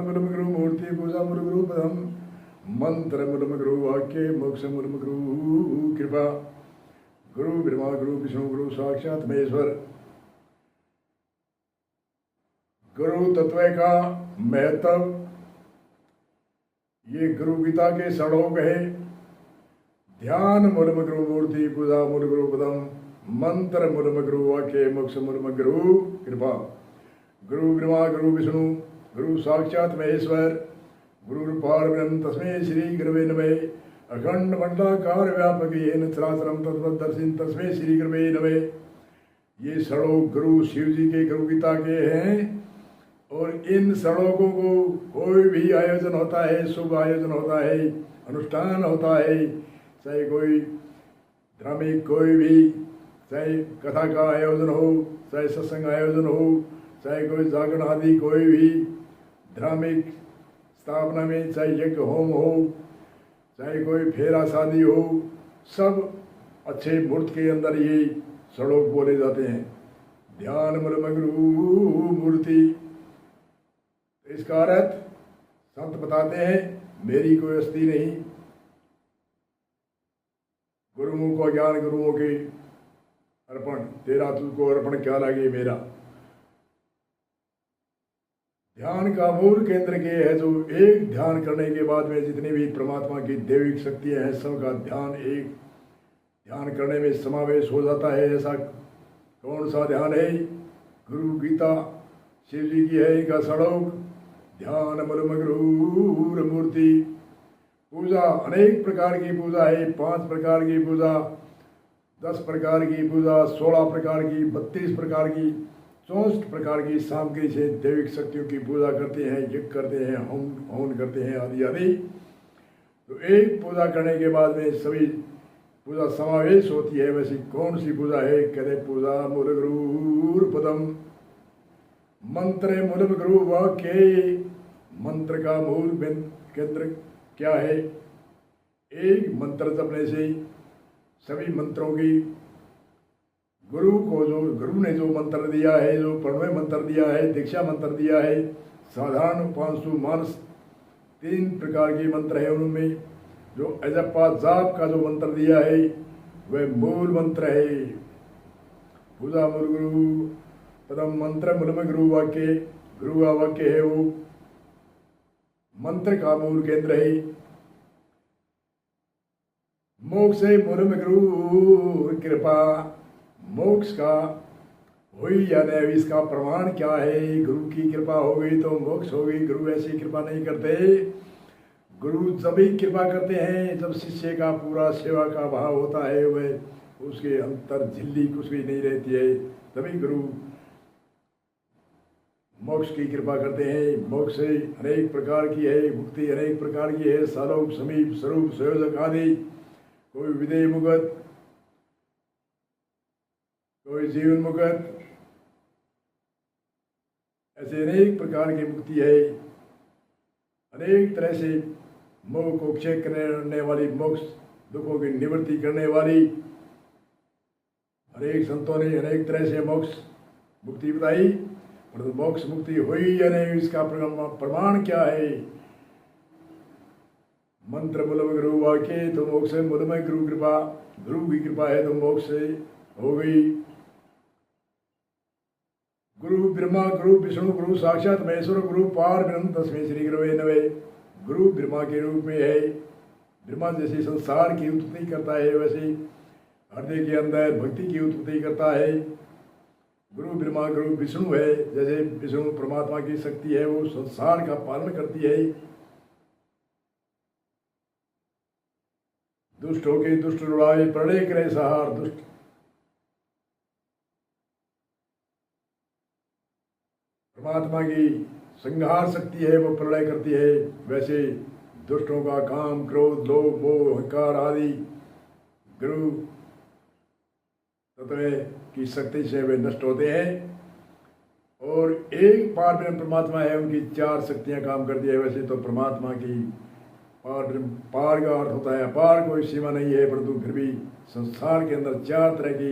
मूलम गुरु मूर्ति पूजा मूल गुरु पदम मंत्र मूलम गुरु वाक्य मोक्ष मूलम गुरु कृपा। गुरु ब्रह्मा गुरु विष्णु गुरु साक्षात महेश्वर। गुरु तत्व का महत्व ये गुरु गीता के श्लोक है। ध्यान मूलम गुरु मूर्ति पूजा मूल गुरु पदम मंत्र मूलम गुरु वाक्य मोक्ष मूलम गुरु कृपा। गुरु ब्रह्मा गुरु विष्णु गुरु साक्षात महेश्वर। गुरु पारब्रह्म तस्मै श्री गुरवे नमः। अखंड मंडलाकार व्यापक येन चराचरम तत्वदर्शिन तस्मै श्री गुरवे नमः। ये श्लोक गुरु शिव जी के गुरु गीता के हैं और इन श्लोकों को कोई भी आयोजन होता है, शुभ आयोजन होता है, अनुष्ठान होता है, चाहे कोई धार्मिक कोई भी, चाहे कथा का आयोजन हो, चाहे सत्संग आयोजन हो, चाहे कोई जागरण आदि कोई भी धार्मिक स्थापना में, चाहे यज्ञ होम हो, चाहे कोई फेरा शादी हो, सब अच्छे मुहूर्त के अंदर ये श्लोक बोले जाते हैं। ध्यान मूलम गुरु मूर्ति। इसका अर्थ संत बताते हैं, मेरी कोई हस्ती नहीं, गुरुओं को ज्ञान गुरुओं के अर्पण, तेरा तुझको अर्पण क्या लगे मेरा। ध्यान का मूल केंद्र के है जो एक ध्यान करने के बाद में जितनी भी परमात्मा की दैविक शक्तियां हैं सबका ध्यान एक ध्यान करने में समावेश हो जाता है। ऐसा कौन सा ध्यान है? गुरु गीता शिव जी की है। इनका श्लोक ध्यान मूलम गुरु मूर्ति। पूजा अनेक प्रकार की पूजा है, 5 प्रकार की पूजा, 10 प्रकार की पूजा, 16 प्रकार की, 32 प्रकार की, 64 प्रकार की सामग्री से दैविक शक्तियों की पूजा करते हैं, यज्ञ करते हैं, हवन करते हैं आदि आदि। तो एक पूजा करने के बाद में सभी पूजा समावेश होती है। वैसी कौन सी पूजा है? कहते पूजा मूल गुरु पदम मंत्र मूलम गुरु वाक्य। मंत्र का मूल केंद्र क्या है? एक मंत्र जपने से सभी मंत्रों की गुरु को जो गुरु ने जो मंत्र दिया है, जो प्रणव मंत्र दिया है, दीक्षा मंत्र दिया है, साधारण 500 मानस 3 प्रकार के मंत्र है। उनमें जो अजप्पा जाप का जो मंत्र दिया है वह मूल मंत्र है। पूजा मूल गुरु पदम मंत्र मूलम गुरु वाक्य। गुरु का वाक्य है वो मंत्र का मूल केंद्र है। मोक्ष मूलम गुरु कृपा। मोक्ष का हुई या नहीं, इसका प्रमाण क्या है? गुरु की कृपा हो गई तो मोक्ष हो गई। गुरु ऐसी कृपा नहीं करते। गुरु जब ही कृपा करते हैं जब शिष्य का पूरा सेवा का भाव होता है, वह उसके अंतर झिल्ली कुछ भी नहीं रहती है, तभी गुरु मोक्ष की कृपा करते हैं। मोक्ष अनेक प्रकार की है, मुक्ति अनेक प्रकार की है, सालोक समीप स्वरूप संयोजक आदि। कोई विदेह मुगत, कोई जीवन मुक्त, ऐसे अनेक प्रकार की मुक्ति है। अनेक तरह से मोह को क्षय करने वाली, मोक्ष दुखों की निवृत्ति करने वाली अनेक संतों ने अनेक तरह से मोक्ष मुक्ति बताई। परंतु मोक्ष मुक्ति हुई या नहीं, इसका प्रमाण क्या है? मंत्र मूलम गुरु वाक्य तो मोक्ष मूलम गुरु कृपा। गुरु की कृपा है तो मोक्ष हो गई। गुरु ब्रह्मा गुरु विष्णु गुरु साक्षात महेश्वर। गुरु पार ब्रह्म तस्मै श्री गुरवे नमः। गुरु ब्रह्मा के रूप में है। ब्रह्मा जैसे संसार की उत्पत्ति करता है वैसे हृदय के अंदर भक्ति की उत्पत्ति करता है। गुरु ब्रह्मा गुरु विष्णु है। जैसे विष्णु परमात्मा की शक्ति है, वो संसार का पालन करती है। दुष्ट होके दुष्ट रुड़ाए, प्रलय करे सहार। दुष्ट परमात्मा की संहार शक्ति है, वो प्रलय करती है। वैसे दुष्टों का काम क्रोध लोभ मोह अहंकार आदि गुरु तत्व की शक्ति से वे नष्ट होते हैं। और एक पार ब्रह्म परमात्मा है, उनकी 4 शक्तियां काम करती है। वैसे तो परमात्मा की पार का अर्थ होता है अपार, कोई सीमा नहीं है, परंतु फिर भी संसार के अंदर 4 तरह की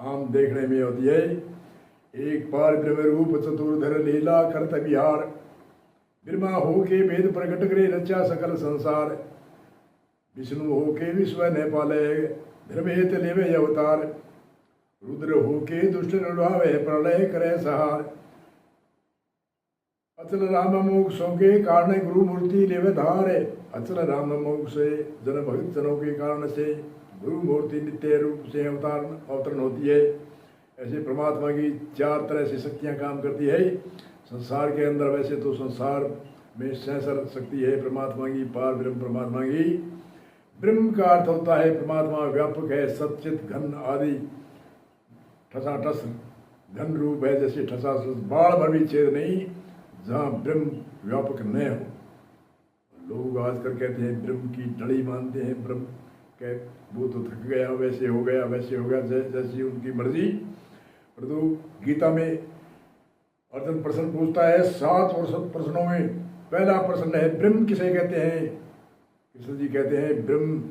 आम देखने में होती है। एक पार ब्रह्म रूप चतुर्धर लीला करत विहार। ब्रह्मा हो के वेद प्रकट करे रचा सकल संसार, विष्णु हो के विश्व ने पाले धर्मेत लेवे अवतार, रुद्र हो के दुष्ट लुढ़ावे प्रलय करे सहार, अचल राम मोक्षों के कारण गुरु मूर्ति लेवे धारे, अचल राम मोक्ष से जन भक्त जनों के कारण से गुरु मूर्ति नित्य रूप से अवतरण होती है। ऐसे परमात्मा की चार तरह से शक्तियां काम करती है संसार के अंदर। वैसे तो संसार में सहस्र शक्ति है परमात्मा की, पार ब्रह्म परमात्मा की। ब्रह्म का अर्थ होता है परमात्मा व्यापक है, सच्चित घन आदि ठसाठस घन रूप है, जैसे ठसाठस बाढ़ भर भी छेद नहीं जहाँ ब्रह्म व्यापक न हो। लोग आजकल कहते हैं ब्रह्म की डड़ी मानते हैं, ब्रह्म कह वो तो थक गया, वैसे हो गया वैसे हो गया, जैसी उनकी मर्जी। परंतु गीता में अर्जुन प्रश्न पूछता है, 7 प्रश्नों में पहला प्रश्न है ब्रह्म किसे कहते हैं। कृष्ण जी कहते हैं ब्रह्म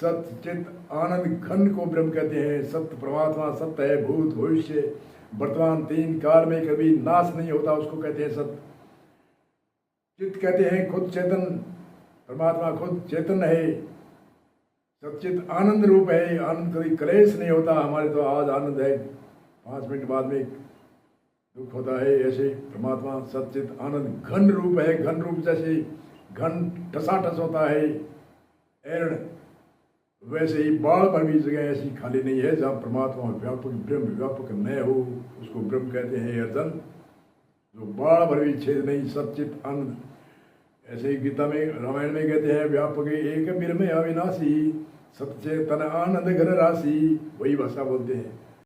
सत्य चित आनंद घन को ब्रह्म कहते हैं। सत्य परमात्मा सत्य है, भूत भविष्य वर्तमान 3 काल में कभी नाश नहीं होता, उसको कहते हैं सत्य। चित्त कहते हैं खुद चेतन, परमात्मा खुद चेतन है, सचित आनंद रूप है, आनंद कभी क्लेश नहीं होता। हमारे तो आज आनंद है, 5 मिनट बाद में दुख होता है। ऐसे परमात्मा सचित आनंद घन रूप है, घन रूप जैसे घन ठसाठस होता है एरण, वैसे ही बाढ़ पर भी जगह ऐसी खाली नहीं है जहाँ परमात्मा व्यापक ब्रह्म व्यापक न हो, उसको ब्रह्म कहते हैं अर्जुन। जो बाढ़ भर भी छेद नहीं, सचित आनंद। ऐसे ही गीता में रामायण में कहते हैं व्यापक एक ब्रह्म अविनाशी, सच्चेतन आनंद घर राशि, वही भाषा बोलते हैं।